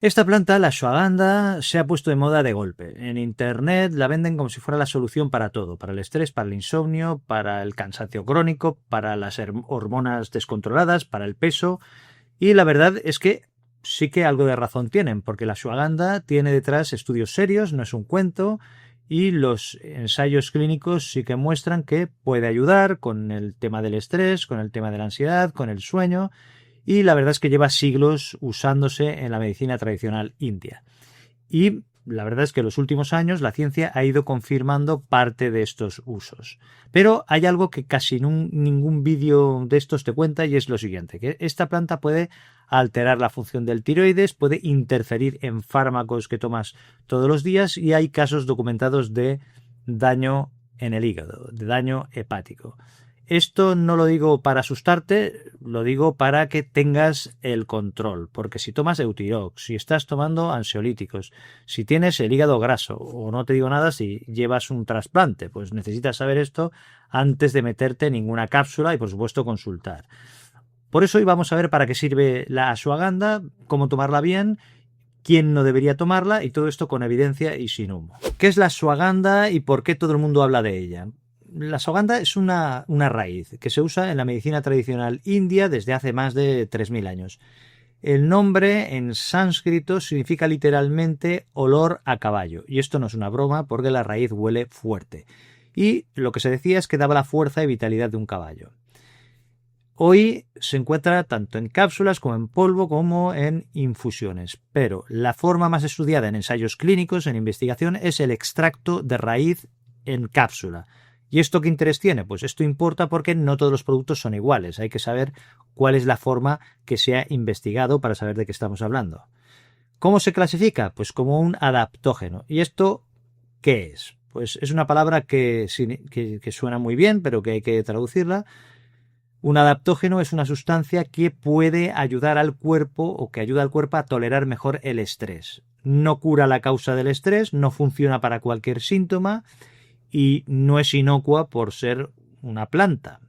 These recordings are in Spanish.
Esta planta, la ashwagandha, se ha puesto de moda de golpe. En internet la venden como si fuera la solución para todo, para el estrés, para el insomnio, para el cansancio crónico, para las hormonas descontroladas, para el peso. Y la verdad es que sí que algo de razón tienen, porque la ashwagandha tiene detrás estudios serios, no es un cuento, y los ensayos clínicos sí que muestran que puede ayudar con el tema del estrés, con el tema de la ansiedad, con el sueño, y la verdad es que lleva siglos usándose en la medicina tradicional india. Y la verdad es que en los últimos años la ciencia ha ido confirmando parte de estos usos. Pero hay algo que casi ningún vídeo de estos te cuenta y es lo siguiente, que esta planta puede alterar la función del tiroides, puede interferir en fármacos que tomas todos los días y hay casos documentados de daño en el hígado, de daño hepático. Esto no lo digo para asustarte, lo digo para que tengas el control, porque si tomas Eutirox, si estás tomando ansiolíticos, si tienes el hígado graso, o no te digo nada si llevas un trasplante, pues necesitas saber esto antes de meterte ninguna cápsula y por supuesto consultar. Por eso hoy vamos a ver para qué sirve la ashwagandha, cómo tomarla bien, quién no debería tomarla y todo esto con evidencia y sin humo. ¿Qué es la ashwagandha y por qué todo el mundo habla de ella? La ashwagandha es una raíz que se usa en la medicina tradicional india desde hace más de 3000 años. El nombre en sánscrito significa literalmente olor a caballo, y esto no es una broma porque la raíz huele fuerte. Y lo que se decía es que daba la fuerza y vitalidad de un caballo. Hoy se encuentra tanto en cápsulas como en polvo como en infusiones, pero la forma más estudiada en ensayos clínicos, en investigación, es el extracto de raíz en cápsula. ¿Y esto qué interés tiene? Pues esto importa porque no todos los productos son iguales. Hay que saber cuál es la forma que se ha investigado para saber de qué estamos hablando. ¿Cómo se clasifica? Pues como un adaptógeno. ¿Y esto qué es? Pues es una palabra que suena muy bien, pero que hay que traducirla. Un adaptógeno es una sustancia que puede ayudar al cuerpo o que ayuda al cuerpo a tolerar mejor el estrés. No cura la causa del estrés, no funciona para cualquier síntoma y no es inocua por ser una planta.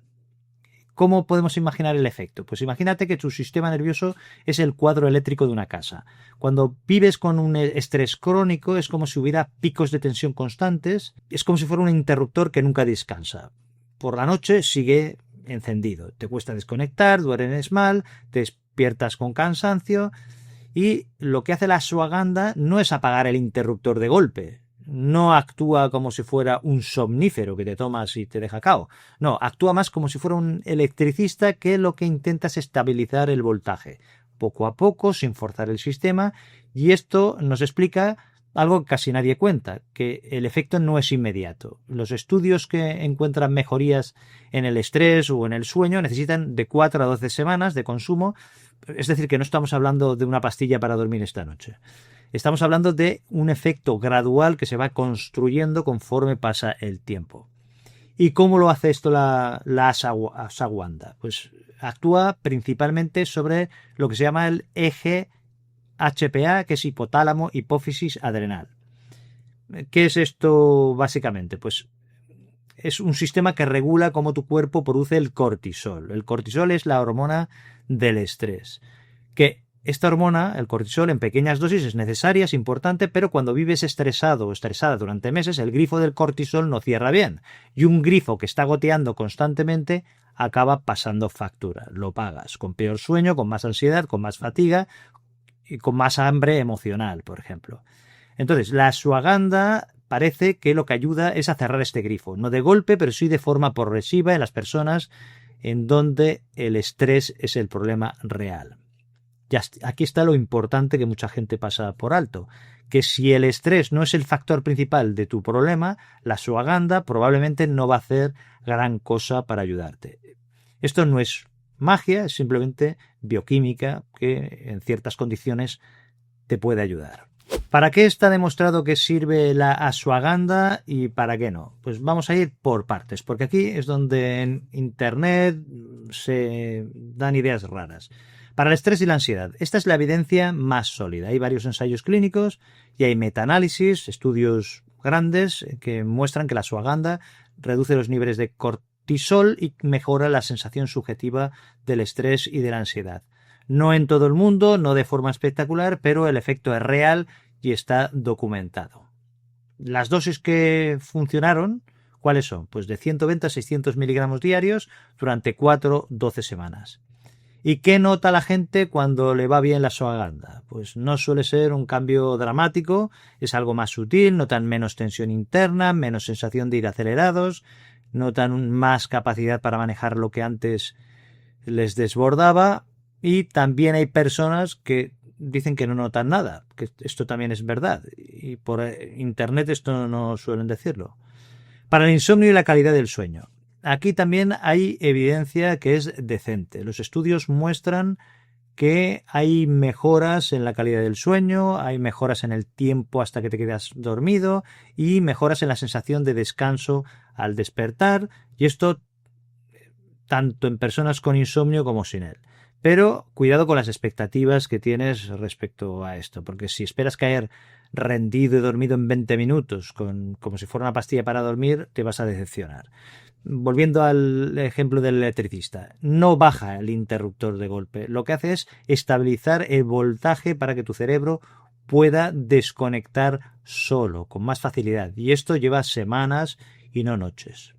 ¿Cómo podemos imaginar el efecto? Pues imagínate que tu sistema nervioso es el cuadro eléctrico de una casa. Cuando vives con un estrés crónico es como si hubiera picos de tensión constantes, es como si fuera un interruptor que nunca descansa. Por la noche sigue encendido, te cuesta desconectar, duermes mal, te despiertas con cansancio y lo que hace la ashwagandha no es apagar el interruptor de golpe, no actúa como si fuera un somnífero que te tomas y te deja cao. No, actúa más como si fuera un electricista que lo que intenta es estabilizar el voltaje, poco a poco, sin forzar el sistema, y esto nos explica algo que casi nadie cuenta, que el efecto no es inmediato. Los estudios que encuentran mejorías en el estrés o en el sueño necesitan de 4 a 12 semanas de consumo, es decir, que no estamos hablando de una pastilla para dormir esta noche. Estamos hablando de un efecto gradual que se va construyendo conforme pasa el tiempo. ¿Y cómo lo hace esto la ashwagandha? Pues actúa principalmente sobre lo que se llama el eje HPA, que es hipotálamo, hipófisis, adrenal. ¿Qué es esto básicamente? Pues es un sistema que regula cómo tu cuerpo produce el cortisol. El cortisol es la hormona del estrés. Que esta hormona, el cortisol, en pequeñas dosis es necesaria, es importante, pero cuando vives estresado o estresada durante meses, el grifo del cortisol no cierra bien. Y un grifo que está goteando constantemente acaba pasando factura. Lo pagas con peor sueño, con más ansiedad, con más fatiga y con más hambre emocional, por ejemplo. Entonces, la ashwagandha parece que lo que ayuda es a cerrar este grifo. No de golpe, pero sí de forma progresiva en las personas en donde el estrés es el problema real. Ya, aquí está lo importante que mucha gente pasa por alto, que si el estrés no es el factor principal de tu problema, la ashwagandha probablemente no va a hacer gran cosa para ayudarte. Esto no es magia, es simplemente bioquímica que en ciertas condiciones te puede ayudar. ¿Para qué está demostrado que sirve la ashwagandha y para qué no? Pues vamos a ir por partes, porque aquí es donde en internet se dan ideas raras. Para el estrés y la ansiedad, esta es la evidencia más sólida. Hay varios ensayos clínicos y hay metaanálisis, estudios grandes que muestran que la ashwagandha reduce los niveles de cortisol y mejora la sensación subjetiva del estrés y de la ansiedad. No en todo el mundo, no de forma espectacular, pero el efecto es real y está documentado. Las dosis que funcionaron, ¿cuáles son? Pues de 120 a 600 miligramos diarios durante 4-12 semanas. ¿Y qué nota la gente cuando le va bien la ashwagandha? Pues no suele ser un cambio dramático, es algo más sutil, notan menos tensión interna, menos sensación de ir acelerados, notan más capacidad para manejar lo que antes les desbordaba, y también hay personas que dicen que no notan nada, que esto también es verdad, y por internet esto no suelen decirlo. Para el insomnio y la calidad del sueño. Aquí también hay evidencia que es decente. Los estudios muestran que hay mejoras en la calidad del sueño, hay mejoras en el tiempo hasta que te quedas dormido y mejoras en la sensación de descanso al despertar, y esto tanto en personas con insomnio como sin él. Pero cuidado con las expectativas que tienes respecto a esto, porque si esperas caer rendido y dormido en 20 minutos, como si fuera una pastilla para dormir, te vas a decepcionar. Volviendo al ejemplo del electricista, no baja el interruptor de golpe, lo que hace es estabilizar el voltaje para que tu cerebro pueda desconectar solo, con más facilidad, y esto lleva semanas y no noches.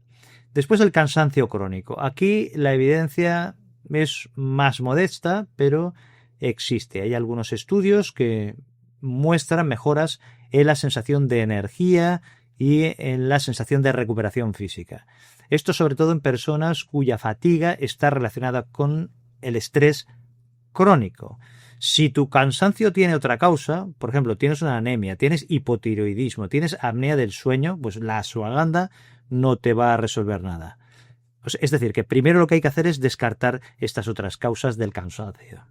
Después el cansancio crónico. Aquí la evidencia es más modesta, pero existe. Hay algunos estudios que muestran mejoras en la sensación de energía y en la sensación de recuperación física. Esto sobre todo en personas cuya fatiga está relacionada con el estrés crónico. Si tu cansancio tiene otra causa, por ejemplo, tienes una anemia, tienes hipotiroidismo, tienes apnea del sueño, pues la ashwagandha no te va a resolver nada. Es decir, que primero lo que hay que hacer es descartar estas otras causas del cansancio.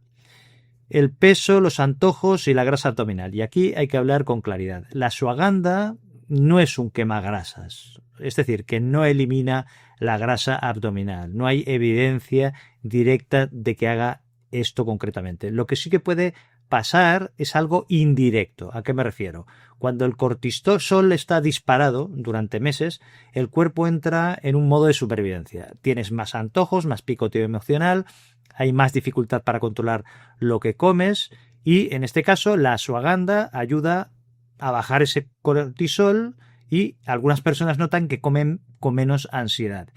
El peso, los antojos y la grasa abdominal. Y aquí hay que hablar con claridad. La ashwagandha no es un quemagrasas, es decir, que no elimina la grasa abdominal. No hay evidencia directa de que haga esto concretamente. Lo que sí que puede pasar es algo indirecto. ¿A qué me refiero? Cuando el cortisol está disparado durante meses, el cuerpo entra en un modo de supervivencia. Tienes más antojos, más picoteo emocional, hay más dificultad para controlar lo que comes, y en este caso la ashwagandha ayuda a bajar ese cortisol, y algunas personas notan que comen con menos ansiedad.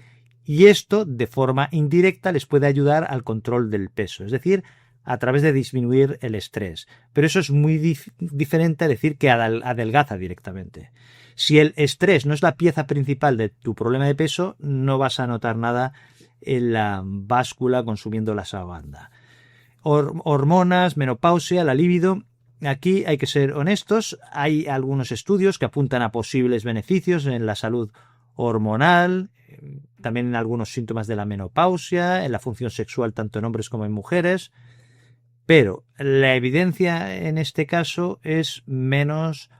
Y esto, de forma indirecta, les puede ayudar al control del peso, es decir, a través de disminuir el estrés. Pero eso es muy diferente a decir que adelgaza directamente. Si el estrés no es la pieza principal de tu problema de peso, no vas a notar nada en la báscula consumiendo la ashwagandha. Hormonas, menopausia, la libido. Aquí hay que ser honestos. Hay algunos estudios que apuntan a posibles beneficios en la salud hormonal, también en algunos síntomas de la menopausia, en la función sexual tanto en hombres como en mujeres. Pero la evidencia en este caso es menos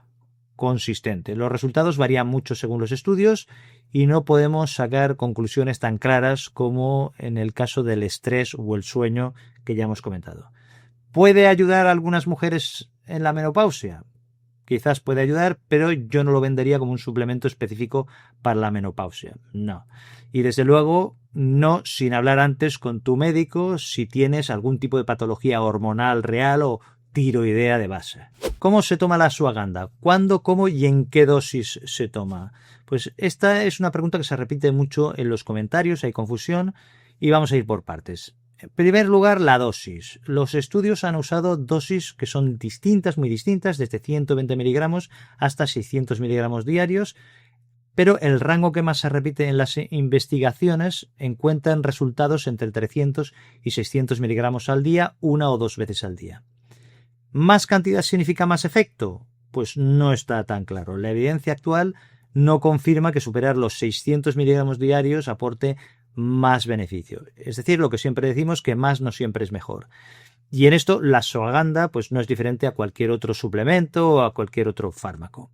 consistente. Los resultados varían mucho según los estudios y no podemos sacar conclusiones tan claras como en el caso del estrés o el sueño que ya hemos comentado. ¿Puede ayudar a algunas mujeres en la menopausia? Quizás puede ayudar, pero yo no lo vendería como un suplemento específico para la menopausia. No. Y desde luego, no sin hablar antes con tu médico si tienes algún tipo de patología hormonal real o tiroidea de base. ¿Cómo se toma la ashwagandha? ¿Cuándo, cómo y en qué dosis se toma? Pues esta es una pregunta que se repite mucho en los comentarios, hay confusión, y vamos a ir por partes. En primer lugar, la dosis. Los estudios han usado dosis que son distintas, muy distintas, desde 120 miligramos hasta 600 miligramos diarios, pero el rango que más se repite en las investigaciones encuentran resultados entre 300 y 600 miligramos al día, una o dos veces al día. ¿Más cantidad significa más efecto? Pues no está tan claro. La evidencia actual no confirma que superar los 600 miligramos diarios aporte más beneficio. Es decir, lo que siempre decimos, que más no siempre es mejor. Y en esto la ashwagandha pues no es diferente a cualquier otro suplemento o a cualquier otro fármaco.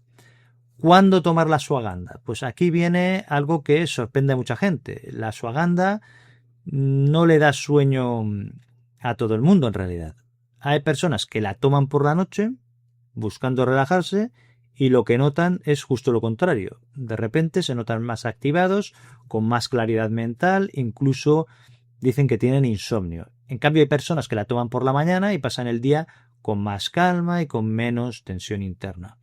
¿Cuándo tomar la ashwagandha? Pues aquí viene algo que sorprende a mucha gente. La ashwagandha no le da sueño a todo el mundo en realidad. Hay personas que la toman por la noche buscando relajarse y lo que notan es justo lo contrario. De repente se notan más activados, con más claridad mental, incluso dicen que tienen insomnio. En cambio, hay personas que la toman por la mañana y pasan el día con más calma y con menos tensión interna.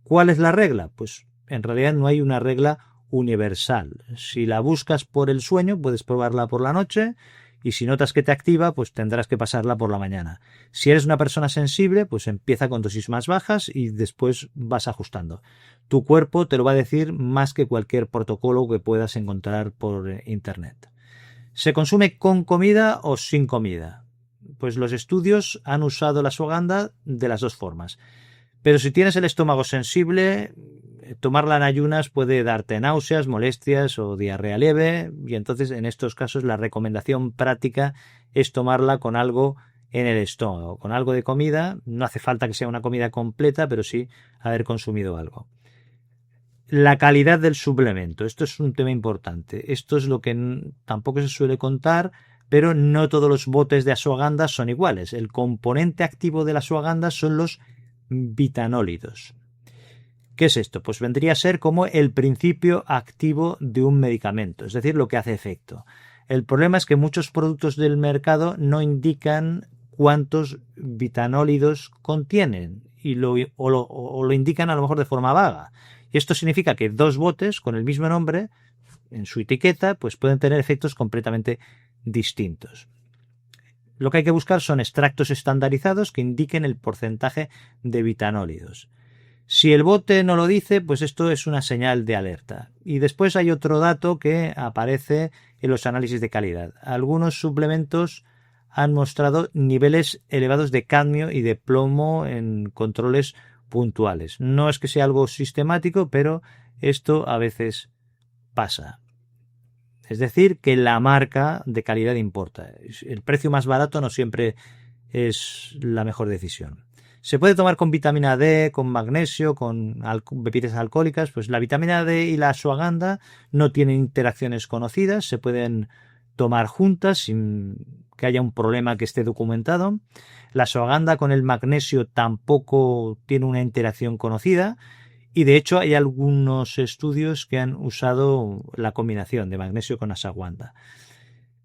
¿Cuál es la regla? Pues en realidad no hay una regla universal. Si la buscas por el sueño, puedes probarla por la noche, y si notas que te activa, pues tendrás que pasarla por la mañana. Si eres una persona sensible, pues empieza con dosis más bajas y después vas ajustando. Tu cuerpo te lo va a decir más que cualquier protocolo que puedas encontrar por internet. ¿Se consume con comida o sin comida? Pues los estudios han usado la ashwagandha de las dos formas. Pero si tienes el estómago sensible, tomarla en ayunas puede darte náuseas, molestias o diarrea leve, y entonces en estos casos la recomendación práctica es tomarla con algo en el estómago, con algo de comida. No hace falta que sea una comida completa, pero sí haber consumido algo. La calidad del suplemento, esto es un tema importante. Esto es lo que tampoco se suele contar, pero no todos los botes de ashwagandha son iguales. El componente activo de la ashwagandha son los vitanólidos. ¿Qué es esto? Pues vendría a ser como el principio activo de un medicamento, es decir, lo que hace efecto. El problema es que muchos productos del mercado no indican cuántos vitanólidos contienen o lo indican a lo mejor de forma vaga. Y esto significa que dos botes con el mismo nombre en su etiqueta pues pueden tener efectos completamente distintos. Lo que hay que buscar son extractos estandarizados que indiquen el porcentaje de vitanólidos. Si el bote no lo dice, pues esto es una señal de alerta. Y después hay otro dato que aparece en los análisis de calidad. Algunos suplementos han mostrado niveles elevados de cadmio y de plomo en controles puntuales. No es que sea algo sistemático, pero esto a veces pasa. Es decir, que la marca de calidad importa. El precio más barato no siempre es la mejor decisión. Se puede tomar con vitamina D, con magnesio, con bebidas alcohólicas. Pues la vitamina D y la ashwagandha no tienen interacciones conocidas, se pueden tomar juntas sin que haya un problema que esté documentado. La ashwagandha con el magnesio tampoco tiene una interacción conocida. Y de hecho hay algunos estudios que han usado la combinación de magnesio con ashwagandha.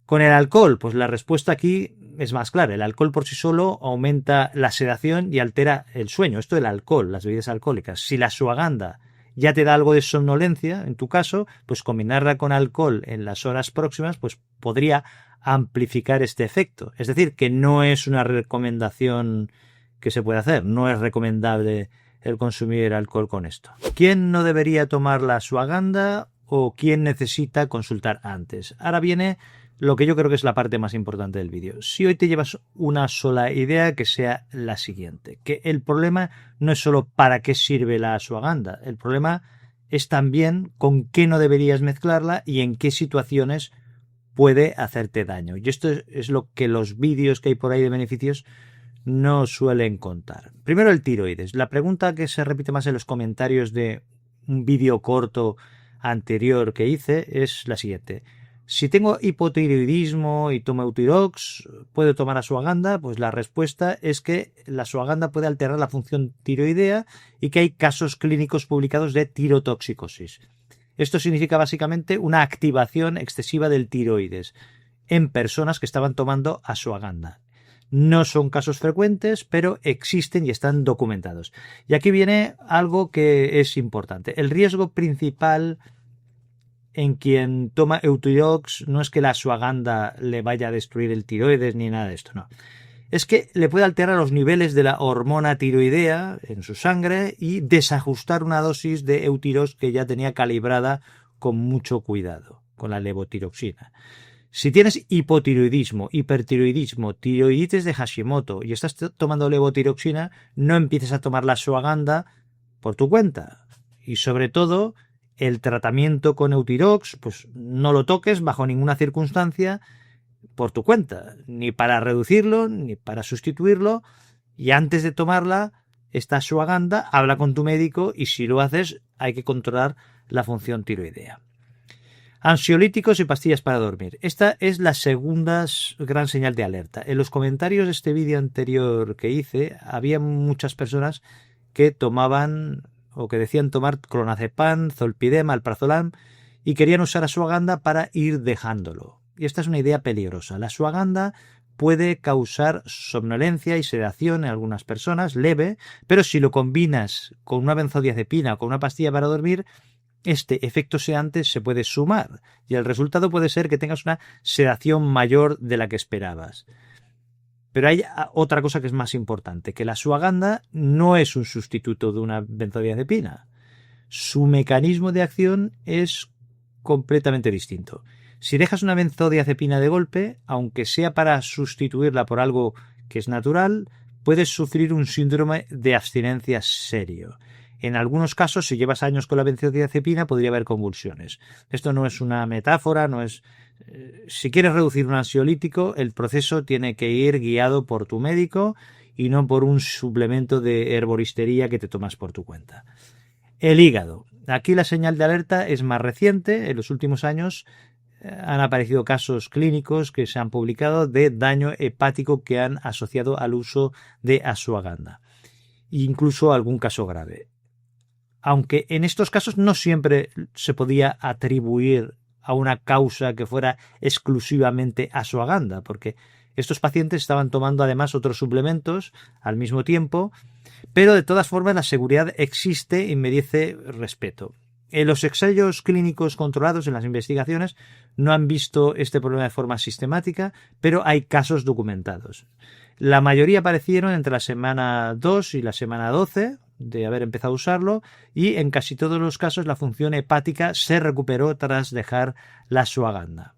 Con el alcohol, pues la respuesta aquí es más clara. El alcohol por sí solo aumenta la sedación y altera el sueño. Esto del alcohol, las bebidas alcohólicas. Si la ashwagandha ya te da algo de somnolencia, en tu caso, pues combinarla con alcohol en las horas próximas, pues podría amplificar este efecto. Es decir, que no es una recomendación que se puede hacer. No es recomendable el consumir alcohol con esto. ¿Quién no debería tomar la ashwagandha o quién necesita consultar antes? Ahora viene lo que yo creo que es la parte más importante del vídeo. Si hoy te llevas una sola idea, que sea la siguiente, que el problema no es solo para qué sirve la ashwagandha, el problema es también con qué no deberías mezclarla y en qué situaciones puede hacerte daño. Y esto es lo que los vídeos que hay por ahí de beneficios no suelen contar. Primero, el tiroides. La pregunta que se repite más en los comentarios de un vídeo corto anterior que hice es la siguiente. Si tengo hipotiroidismo y tomo Eutirox, ¿puedo tomar ashwagandha? Pues la respuesta es que la ashwagandha puede alterar la función tiroidea y que hay casos clínicos publicados de tirotoxicosis. Esto significa básicamente una activación excesiva del tiroides en personas que estaban tomando ashwagandha. No son casos frecuentes, pero existen y están documentados. Y aquí viene algo que es importante. El riesgo principal en quien toma Eutirox no es que la ashwagandha le vaya a destruir el tiroides ni nada de esto, no. Es que le puede alterar los niveles de la hormona tiroidea en su sangre y desajustar una dosis de Eutirox que ya tenía calibrada con mucho cuidado, con la levotiroxina. Si tienes hipotiroidismo, hipertiroidismo, tiroiditis de Hashimoto y estás tomando levotiroxina, no empieces a tomar la ashwagandha por tu cuenta. Y sobre todo, el tratamiento con Eutirox, pues no lo toques bajo ninguna circunstancia por tu cuenta, ni para reducirlo, ni para sustituirlo. Y antes de tomarla, esta ashwagandha, habla con tu médico y si lo haces, hay que controlar la función tiroidea. Ansiolíticos y pastillas para dormir. Esta es la segunda gran señal de alerta. En los comentarios de este vídeo anterior que hice, había muchas personas que tomaban o que decían tomar clonazepam, zolpidem, alprazolam y querían usar ashwagandha para ir dejándolo. Y esta es una idea peligrosa. La ashwagandha puede causar somnolencia y sedación en algunas personas, leve, pero si lo combinas con una benzodiazepina o con una pastilla para dormir, este efecto sedante se puede sumar y el resultado puede ser que tengas una sedación mayor de la que esperabas. Pero hay otra cosa que es más importante, que la ashwagandha no es un sustituto de una benzodiazepina. Su mecanismo de acción es completamente distinto. Si dejas una benzodiazepina de golpe, aunque sea para sustituirla por algo que es natural, puedes sufrir un síndrome de abstinencia serio. En algunos casos, si llevas años con la benzodiazepina, podría haber convulsiones. Esto no es una metáfora, no es... Si quieres reducir un ansiolítico, el proceso tiene que ir guiado por tu médico y no por un suplemento de herboristería que te tomas por tu cuenta. El hígado. Aquí la señal de alerta es más reciente. En los últimos años han aparecido casos clínicos que se han publicado de daño hepático que han asociado al uso de ashwagandha. Incluso algún caso grave. Aunque en estos casos no siempre se podía atribuir a una causa que fuera exclusivamente ashwagandha, porque estos pacientes estaban tomando además otros suplementos al mismo tiempo, pero de todas formas la seguridad existe y merece respeto. En los ensayos clínicos controlados, en las investigaciones, no han visto este problema de forma sistemática, pero hay casos documentados. La mayoría aparecieron entre la semana 2 y la semana 12 de haber empezado a usarlo, y en casi todos los casos la función hepática se recuperó tras dejar la ashwagandha.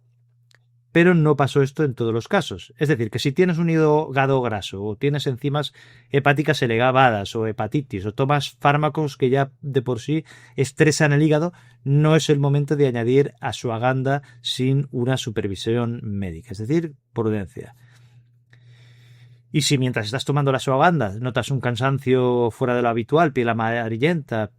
Pero no pasó esto en todos los casos. Es decir, que si tienes un hígado graso o tienes enzimas hepáticas elevadas o hepatitis o tomas fármacos que ya de por sí estresan el hígado, no es el momento de añadir ashwagandha sin una supervisión médica. Es decir, prudencia. Y si mientras estás tomando la ashwagandha notas un cansancio fuera de lo habitual, piel amarillenta,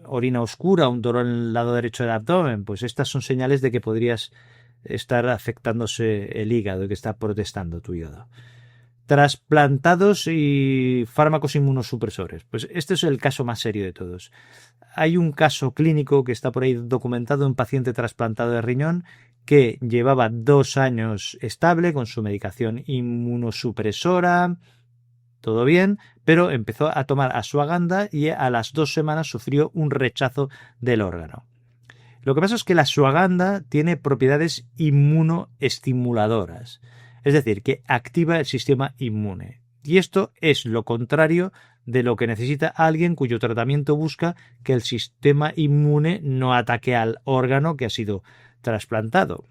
orina oscura, un dolor en el lado derecho del abdomen, pues estas son señales de que podrías estar afectándose el hígado y que está protestando tu hígado. Trasplantados y fármacos inmunosupresores. Pues este es el caso más serio de todos. Hay un caso clínico que está por ahí documentado de un paciente trasplantado de riñón que llevaba 2 años estable con su medicación inmunosupresora, todo bien, pero empezó a tomar ashwagandha y a las 2 semanas sufrió un rechazo del órgano. Lo que pasa es que la ashwagandha tiene propiedades inmunoestimuladoras, es decir, que activa el sistema inmune. Y esto es lo contrario de lo que necesita alguien cuyo tratamiento busca que el sistema inmune no ataque al órgano que ha sido trasplantado.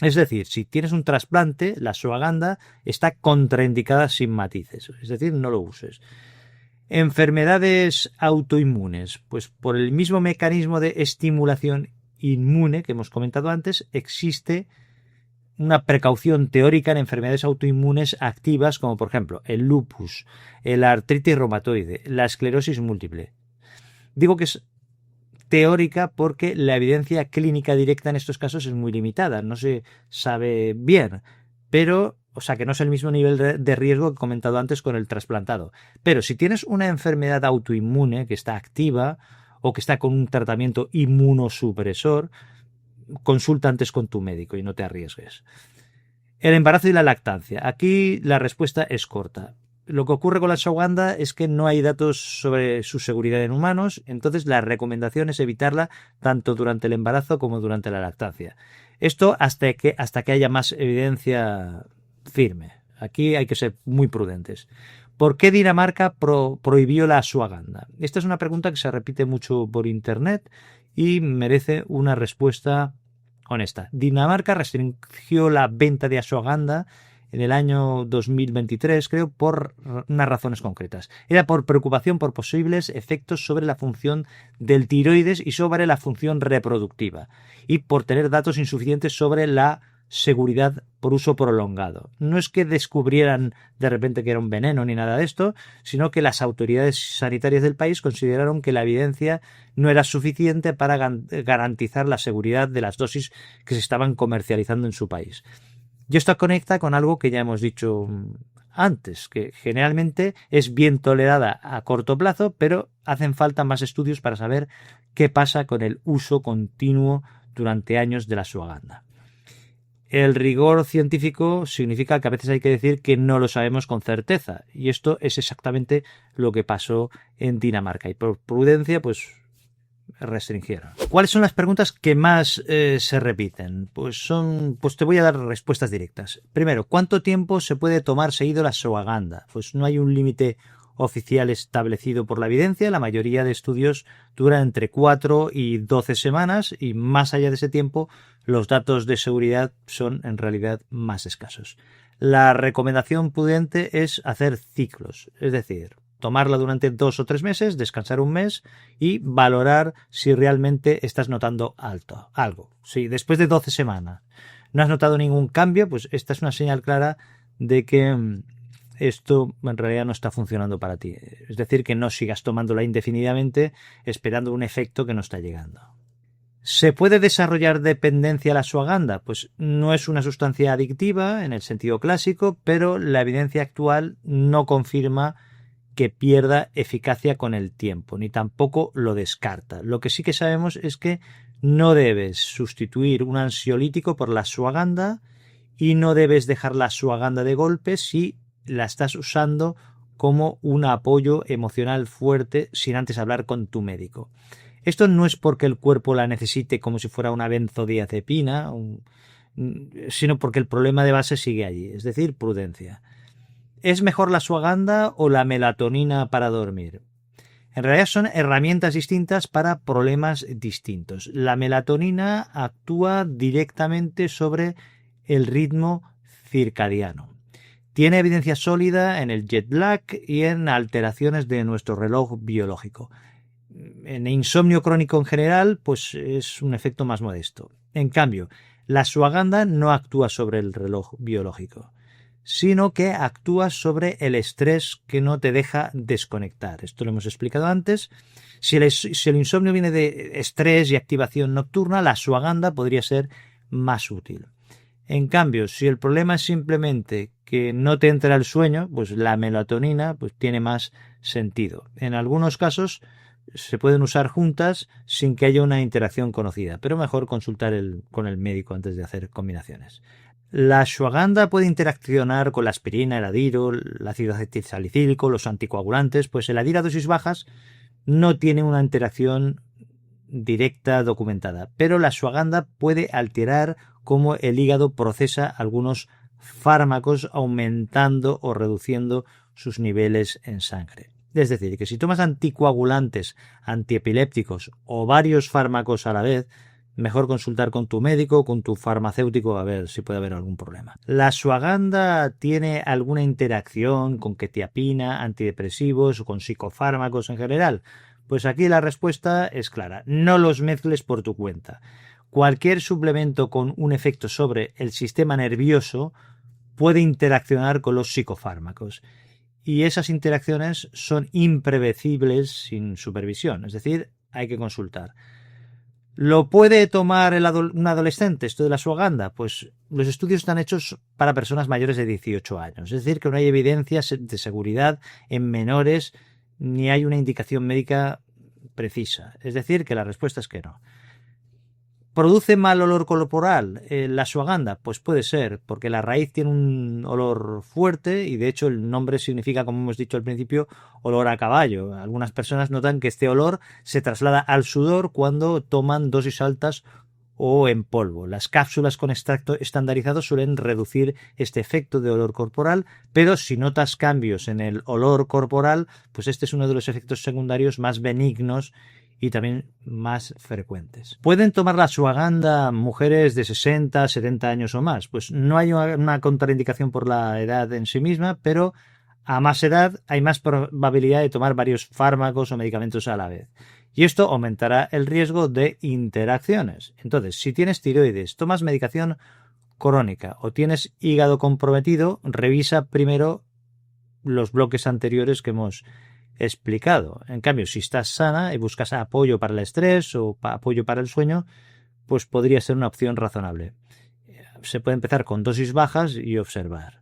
Es decir, si tienes un trasplante, la ashwagandha está contraindicada sin matices, es decir, no lo uses. Enfermedades autoinmunes, pues por el mismo mecanismo de estimulación inmune que hemos comentado antes, existe una precaución teórica en enfermedades autoinmunes activas como por ejemplo el lupus, la artritis reumatoide, la esclerosis múltiple. Digo que es teórica porque la evidencia clínica directa en estos casos es muy limitada, no se sabe bien, pero o sea que no es el mismo nivel de riesgo que he comentado antes con el trasplantado. Pero si tienes una enfermedad autoinmune que está activa o que está con un tratamiento inmunosupresor, consulta antes con tu médico y no te arriesgues. El embarazo y la lactancia. Aquí la respuesta es corta. Lo que ocurre con la ashwagandha es que no hay datos sobre su seguridad en humanos, entonces la recomendación es evitarla tanto durante el embarazo como durante la lactancia. Esto hasta que haya más evidencia firme. Aquí hay que ser muy prudentes. ¿Por qué Dinamarca prohibió la ashwagandha? Esta es una pregunta que se repite mucho por internet y merece una respuesta honesta. Dinamarca restringió la venta de ashwagandha en el año 2023, creo, por unas razones concretas. Era por preocupación por posibles efectos sobre la función del tiroides y sobre la función reproductiva, y por tener datos insuficientes sobre la seguridad por uso prolongado. No es que descubrieran de repente que era un veneno ni nada de esto, sino que las autoridades sanitarias del país consideraron que la evidencia no era suficiente para garantizar la seguridad de las dosis que se estaban comercializando en su país. Y esto conecta con algo que ya hemos dicho antes, que generalmente es bien tolerada a corto plazo, pero hacen falta más estudios para saber qué pasa con el uso continuo durante años de la ashwagandha. El rigor científico significa que a veces hay que decir que no lo sabemos con certeza. Y esto es exactamente lo que pasó en Dinamarca. Y por prudencia, pues restringieron. ¿Cuáles son las preguntas que más se repiten? Pues te voy a dar respuestas directas. Primero, ¿cuánto tiempo se puede tomar seguido la ashwagandha? Pues no hay un límite oficial establecido por la evidencia. La mayoría de estudios duran entre 4 y 12 semanas y más allá de ese tiempo los datos de seguridad son en realidad más escasos. La recomendación prudente es hacer ciclos, es decir, tomarla durante 2 o 3 meses, descansar un mes y valorar si realmente estás notando algo. Si después de 12 semanas no has notado ningún cambio, pues esta es una señal clara de que esto en realidad no está funcionando para ti. Es decir, que no sigas tomándola indefinidamente esperando un efecto que no está llegando. ¿Se puede desarrollar dependencia a la ashwagandha? Pues no es una sustancia adictiva en el sentido clásico, pero la evidencia actual no confirma que pierda eficacia con el tiempo, ni tampoco lo descarta. Lo que sí que sabemos es que no debes sustituir un ansiolítico por la ashwagandha y no debes dejar la ashwagandha de golpe si la estás usando como un apoyo emocional fuerte sin antes hablar con tu médico. Esto no es porque el cuerpo la necesite como si fuera una benzodiazepina, sino porque el problema de base sigue allí, es decir, prudencia. ¿Es mejor la ashwagandha o la melatonina para dormir? En realidad son herramientas distintas para problemas distintos. La melatonina actúa directamente sobre el ritmo circadiano. Tiene evidencia sólida en el jet lag y en alteraciones de nuestro reloj biológico. En insomnio crónico en general, pues es un efecto más modesto. En cambio, la ashwagandha no actúa sobre el reloj biológico, sino que actúa sobre el estrés que no te deja desconectar. Esto lo hemos explicado antes. Si el insomnio viene de estrés y activación nocturna, la ashwagandha podría ser más útil. En cambio, si el problema es simplemente que no te entra el sueño, pues la melatonina pues tiene más sentido. En algunos casos se pueden usar juntas sin que haya una interacción conocida, pero mejor consultar con el médico antes de hacer combinaciones. La ashwagandha puede interaccionar con la aspirina, el adiro, el ácido acetilsalicílico, los anticoagulantes, pues el adiro a dosis bajas no tiene una interacción directa documentada, pero la ashwagandha puede alterar cómo el hígado procesa algunos fármacos, aumentando o reduciendo sus niveles en sangre. Es decir, que si tomas anticoagulantes, antiepilépticos o varios fármacos a la vez, mejor consultar con tu médico o con tu farmacéutico a ver si puede haber algún problema. ¿La ashwagandha tiene alguna interacción con quetiapina, antidepresivos o con psicofármacos en general? Pues aquí la respuesta es clara. No los mezcles por tu cuenta. Cualquier suplemento con un efecto sobre el sistema nervioso puede interaccionar con los psicofármacos. Y esas interacciones son imprevisibles sin supervisión. Es decir, hay que consultar. ¿Lo puede tomar un adolescente esto de la ashwagandha? Pues los estudios están hechos para personas mayores de 18 años. Es decir, que no hay evidencias de seguridad en menores ni hay una indicación médica precisa. Es decir, que la respuesta es que no. ¿Produce mal olor corporal la ashwagandha? Pues puede ser, porque la raíz tiene un olor fuerte y de hecho el nombre significa, como hemos dicho al principio, olor a caballo. Algunas personas notan que este olor se traslada al sudor cuando toman dosis altas o en polvo. Las cápsulas con extracto estandarizado suelen reducir este efecto de olor corporal, pero si notas cambios en el olor corporal, pues este es uno de los efectos secundarios más benignos y también más frecuentes. ¿Pueden tomar la ashwagandha mujeres de 60, 70 años o más? Pues no hay una contraindicación por la edad en sí misma, pero a más edad hay más probabilidad de tomar varios fármacos o medicamentos a la vez. Y esto aumentará el riesgo de interacciones. Entonces, si tienes tiroides, tomas medicación crónica o tienes hígado comprometido, revisa primero los bloques anteriores que hemos explicado. En cambio, si estás sana y buscas apoyo para el estrés o apoyo para el sueño, pues podría ser una opción razonable. Se puede empezar con dosis bajas y observar.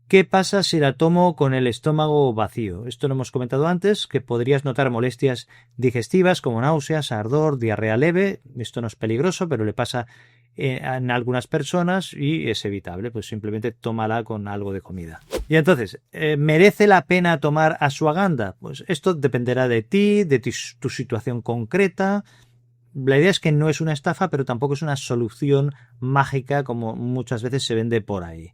¿Qué pasa si la tomo con el estómago vacío? Esto lo hemos comentado antes, que podrías notar molestias digestivas como náuseas, ardor, diarrea leve. Esto no es peligroso, pero le pasa en algunas personas y es evitable, pues simplemente tómala con algo de comida. Y entonces, ¿merece la pena tomar ashwagandha? Pues esto dependerá de ti, de tu situación concreta. La idea es que no es una estafa, pero tampoco es una solución mágica como muchas veces se vende por ahí.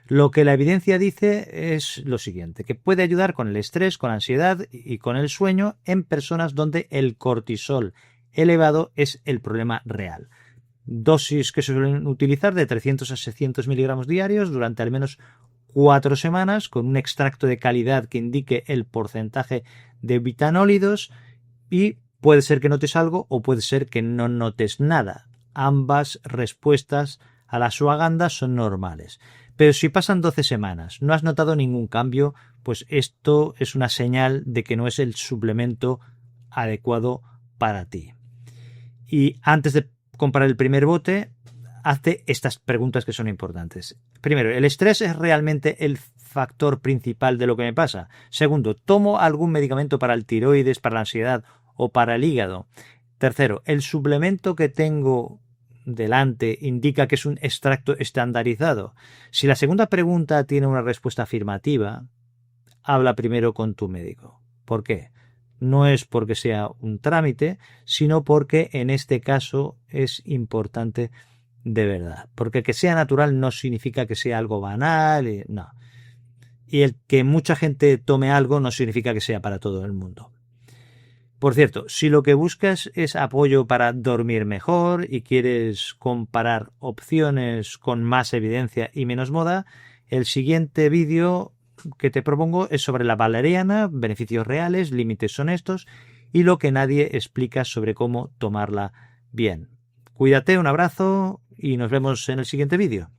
Lo que la evidencia dice es lo siguiente, que puede ayudar con el estrés, con la ansiedad y con el sueño en personas donde el cortisol elevado es el problema real. Dosis que se suelen utilizar de 300 a 600 miligramos diarios durante al menos 4 semanas con un extracto de calidad que indique el porcentaje de bitanólidos y puede ser que notes algo o puede ser que no notes nada. Ambas respuestas a la ashwagandha son normales. Pero si pasan 12 semanas, no has notado ningún cambio, pues esto es una señal de que no es el suplemento adecuado para ti. Y antes de comprar el primer bote, hazte estas preguntas que son importantes. Primero, ¿el estrés es realmente el factor principal de lo que me pasa? Segundo, ¿tomo algún medicamento para el tiroides, para la ansiedad o para el hígado? Tercero, ¿el suplemento que tengo delante indica que es un extracto estandarizado? Si la segunda pregunta tiene una respuesta afirmativa, habla primero con tu médico. ¿Por qué? No es porque sea un trámite, sino porque en este caso es importante de verdad. Porque que sea natural no significa que sea algo banal, no. Y el que mucha gente tome algo no significa que sea para todo el mundo. Por cierto, si lo que buscas es apoyo para dormir mejor y quieres comparar opciones con más evidencia y menos moda, el siguiente vídeo que te propongo es sobre la valeriana, beneficios reales, límites honestos y lo que nadie explica sobre cómo tomarla bien. Cuídate, un abrazo y nos vemos en el siguiente vídeo.